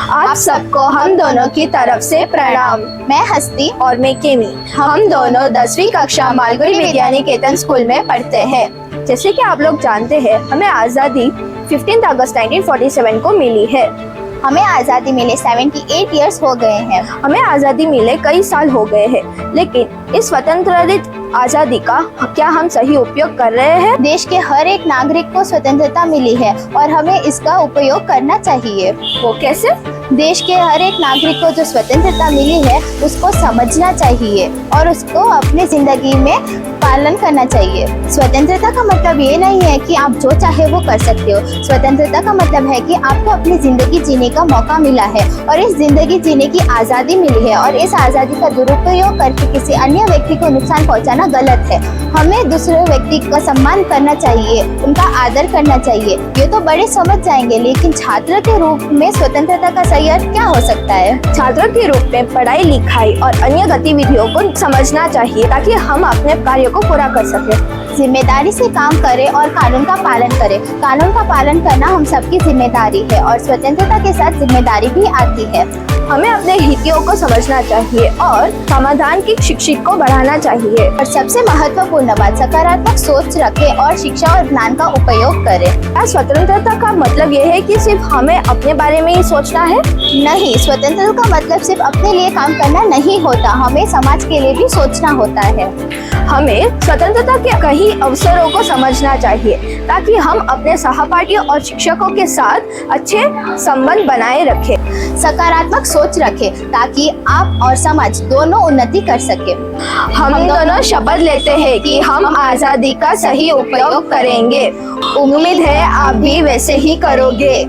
आप सबको हम दोनों की तरफ से प्रणाम। मैं हस्ती और मैं केमी। हम दोनों 10वीं कक्षा मालगुडी विद्या निकेतन स्कूल में पढ़ते हैं। जैसे कि आप लोग जानते हैं, हमें आज़ादी 15 अगस्त 1947 को मिली है। हमें आज़ादी मिले 78 इयर्स हो गए हैं। हमें आज़ादी मिले कई साल हो गए हैं, लेकिन इस स्वतंत्र आज़ादी का क्या हम सही उपयोग कर रहे हैं? देश के हर एक नागरिक को स्वतंत्रता मिली है और हमें इसका उपयोग करना चाहिए। वो कैसे? देश के हर एक नागरिक को जो स्वतंत्रता मिली है उसको समझना चाहिए और उसको अपनी जिंदगी में पालन करना चाहिए। स्वतंत्रता का मतलब ये नहीं है कि आप जो चाहे वो कर सकते हो। स्वतंत्रता का मतलब है कि आपको अपनी जिंदगी जीने का मौका मिला है और इस जिंदगी जीने की आज़ादी मिली है, और इस आज़ादी का दुरुपयोग करके किसी अन्य व्यक्ति को नुकसान पहुंचाना गलत है। हमें दूसरे व्यक्ति का सम्मान करना चाहिए, उनका आदर करना चाहिए। ये तो बड़े समझ जाएंगे, लेकिन छात्र के रूप में स्वतंत्रता का सही अर्थ क्या हो सकता है? छात्र के रूप में पढ़ाई लिखाई और अन्य गतिविधियों को समझना चाहिए ताकि हम अपने कार्य को पूरा कर सकें। जिम्मेदारी से काम करें और कानून का पालन करें। कानून का पालन करना हम सबकी जिम्मेदारी है और स्वतंत्रता के साथ जिम्मेदारी भी आती है। हमें अपने हितों को समझना चाहिए और समाधान की शिक्षा को बढ़ाना चाहिए। और सबसे महत्वपूर्ण बात, सकारात्मक सोच रखें और शिक्षा और ज्ञान का उपयोग करें। स्वतंत्रता का मतलब यह है कि सिर्फ हमें अपने बारे में ही सोचना है? नहीं, स्वतंत्रता का मतलब सिर्फ अपने लिए काम करना नहीं होता, हमें समाज के लिए भी सोचना होता है। हमें स्वतंत्रता के कई अवसरों को समझना चाहिए ताकि हम अपने सहपाठियों और शिक्षकों के साथ अच्छे संबंध बनाए रखें। सकारात्मक सोच रखें ताकि आप और समाज दोनों उन्नति कर सके। हम दोनों शपथ लेते हैं कि हम आज़ादी का सही उपयोग करेंगे। उम्मीद है आप भी वैसे ही करोगे।